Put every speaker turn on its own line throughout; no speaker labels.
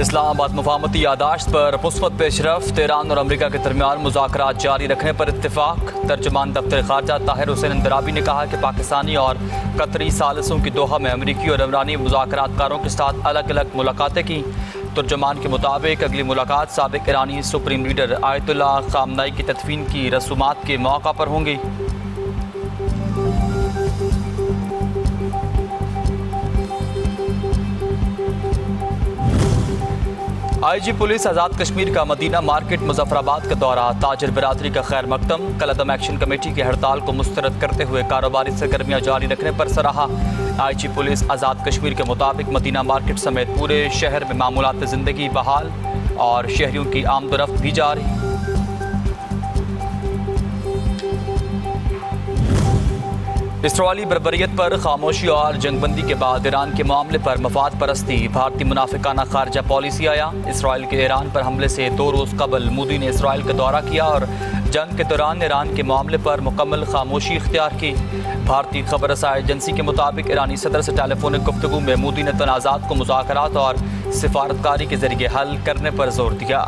اسلام آباد مفاہمتی یادداشت پر مثبت پیش رفت، ایران اور امریکہ کے درمیان مذاکرات جاری رکھنے پر اتفاق۔ ترجمان دفتر خارجہ طاہر حسین اندرابی نے کہا کہ پاکستانی اور قطری ثالثوں کی دوحہ میں امریکی اور عمرانی مذاکرات کاروں کے ساتھ الگ الگ ملاقاتیں کی۔ ترجمان کے مطابق اگلی ملاقات سابق ایرانی سپریم لیڈر آیت اللہ خامنائی کی تدفین کی رسومات کے موقع پر ہوں گی۔ آئی جی پولیس آزاد کشمیر کا مدینہ مارکیٹ مظفر آباد کا دورہ، تاجر برادری کا خیر مقدم۔ کل عدم ایکشن کمیٹی کی ہڑتال کو مسترد کرتے ہوئے کاروباری سرگرمیاں جاری رکھنے پر سراہا۔ آئی جی پولیس آزاد کشمیر کے مطابق مدینہ مارکیٹ سمیت پورے شہر میں معمولات زندگی بحال اور شہریوں کی آمد و رفت بھی جاری۔ اسرائیلی بربریت پر خاموشی اور جنگ بندی کے بعد ایران کے معاملے پر مفاد پرستی، بھارتی منافقانہ خارجہ پالیسی آیا۔ اسرائیل کے ایران پر حملے سے 2 روز قبل مودی نے اسرائیل کا دورہ کیا اور جنگ کے دوران ایران کے معاملے پر مکمل خاموشی اختیار کی۔ بھارتی خبر رساں ایجنسی کے مطابق ایرانی صدر سے ٹیلی فونک گفتگو میں مودی نے تنازعات کو مذاکرات اور سفارتکاری کے ذریعے حل کرنے پر زور دیا۔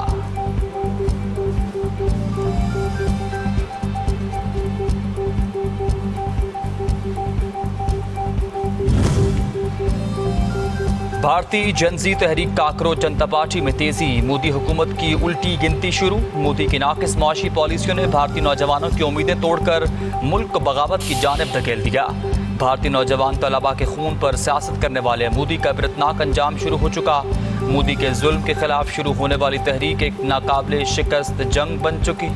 بھارتی جنزی تحریک کاکروچ جنتا پارٹی میں تیزی، مودی حکومت کی الٹی گنتی شروع۔ مودی کی ناقص معاشی پالیسیوں نے بھارتی نوجوانوں کی امیدیں توڑ کر ملک کو بغاوت کی جانب دھکیل دیا۔ بھارتی نوجوان طلباء کے خون پر سیاست کرنے والے مودی کا عبرتناک انجام شروع ہو چکا۔ مودی کے ظلم کے خلاف شروع ہونے والی تحریک ایک ناقابل شکست جنگ بن چکی۔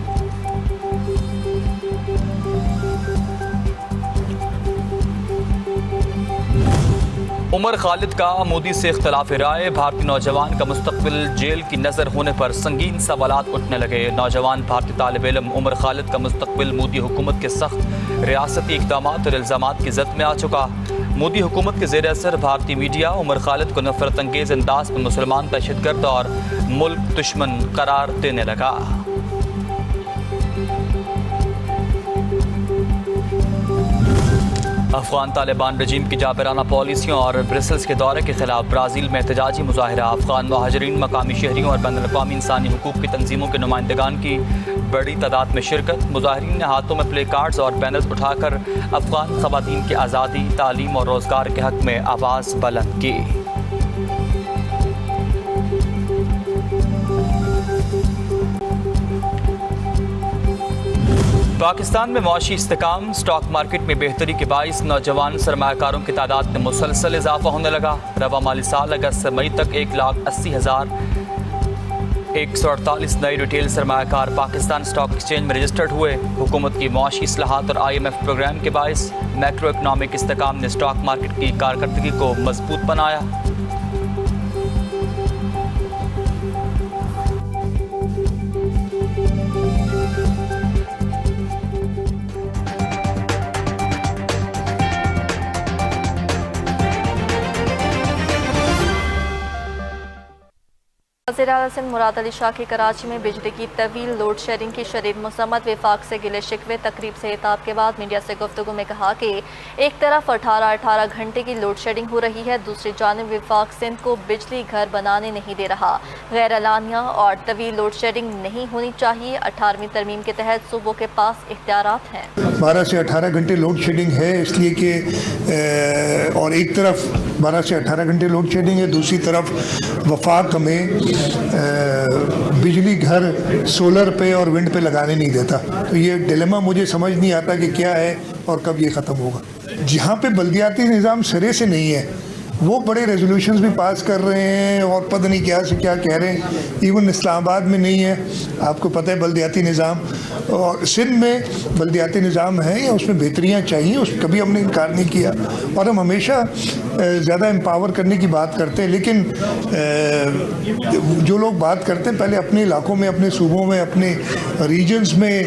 عمر خالد کا مودی سے اختلاف رائے، بھارتی نوجوان کا مستقبل جیل کی نظر ہونے پر سنگین سوالات اٹھنے لگے۔ نوجوان بھارتی طالب علم عمر خالد کا مستقبل مودی حکومت کے سخت ریاستی اقدامات اور الزامات کی زد میں آ چکا۔ مودی حکومت کے زیر اثر بھارتی میڈیا عمر خالد کو نفرت انگیز انداز میں مسلمان دہشت گرد اور ملک دشمن قرار دینے لگا۔ افغان طالبان رجیم کی جابرانہ پالیسیوں اور برسلز کے دورے کے خلاف برازیل میں احتجاجی مظاہرہ۔ افغان مہاجرین، مقامی شہریوں اور بین الاقوامی انسانی حقوق کی تنظیموں کے نمائندگان کی بڑی تعداد میں شرکت۔ مظاہرین نے ہاتھوں میں پلے کارڈز اور بینرز اٹھا کر افغان خواتین کی آزادی، تعلیم اور روزگار کے حق میں آواز بلند کی۔ پاکستان میں معاشی استحکام، سٹاک مارکیٹ میں بہتری کے باعث نوجوان سرمایہ کاروں کی تعداد میں مسلسل اضافہ ہونے لگا۔ رواں مالی سال اگست سے مئی تک 1,80,148 نئے ریٹیل سرمایہ کار پاکستان سٹاک ایکسچینج میں رجسٹرڈ ہوئے۔ حکومت کی معاشی اصلاحات اور IMF پروگرام کے باعث میکرو اکنامک استحکام نے سٹاک مارکیٹ کی کارکردگی کو مضبوط بنایا۔
وزیر اعلیٰ سندھ مراد علی شاہ کی کراچی میں بجلی کی طویل لوڈ شیڈنگ کی شدید مذمت، وفاق سے گلے شکوے۔ تقریب سے خطاب کے بعد میڈیا سے گفتگو میں کہا کہ ایک طرف 18 گھنٹے کی لوڈ شیڈنگ ہو رہی ہے، دوسری جانب وفاق سندھ کو بجلی گھر بنانے نہیں دے رہا۔ غیر اعلانیہ اور طویل لوڈ شیڈنگ نہیں ہونی چاہیے۔ 18ویں ترمیم کے تحت صوبوں کے پاس اختیارات ہیں۔
12 سے 18 گھنٹے لوڈ شیڈنگ ہے، اس لیے کہ اور ایک طرف 12 سے 18 گھنٹے لوڈ شیڈنگ ہے، دوسری طرف وفاق میں بجلی گھر سولر پہ اور ونڈ پہ لگانے نہیں دیتا۔ تو یہ ڈیلیما مجھے سمجھ نہیں آتا کہ کیا ہے اور کب یہ ختم ہوگا۔ جہاں پہ بلدیاتی نظام سرے سے نہیں ہے وہ بڑے ریزولوشنز بھی پاس کر رہے ہیں اور پتہ نہیں کیا سے کیا کہہ رہے ہیں۔ ایون اسلام آباد میں نہیں ہے، آپ کو پتہ ہے بلدیاتی نظام، اور سندھ میں بلدیاتی نظام ہے یا اس میں بہتریاں چاہیے، اس کبھی ہم نے انکار نہیں کیا اور ہم ہمیشہ زیادہ امپاور کرنے کی بات کرتے ہیں۔ لیکن جو لوگ بات کرتے ہیں پہلے اپنے علاقوں میں، اپنے صوبوں میں، اپنے ریجنز میں،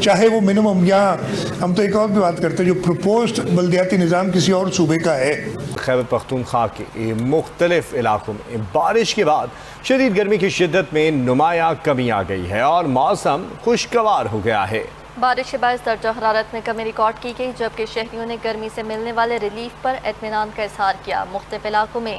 چاہے وہ منیمم، یا ہم تو ایک اور بھی بات کرتے ہیں جو پروپوزڈ بلدیاتی نظام کسی اور صوبے کا ہے۔
خیبر پختونخوا کے مختلف علاقوں میں بارش کے بعد شدید گرمی کی شدت میں نمایاں کمی آ گئی ہے اور موسم خوشگوار ہو گیا ہے۔
بارش کے باعث درجہ حرارت میں کمی ریکارڈ کی گئی، جبکہ شہریوں نے گرمی سے ملنے والے ریلیف پر اطمینان کا اظہار کیا۔ مختلف علاقوں میں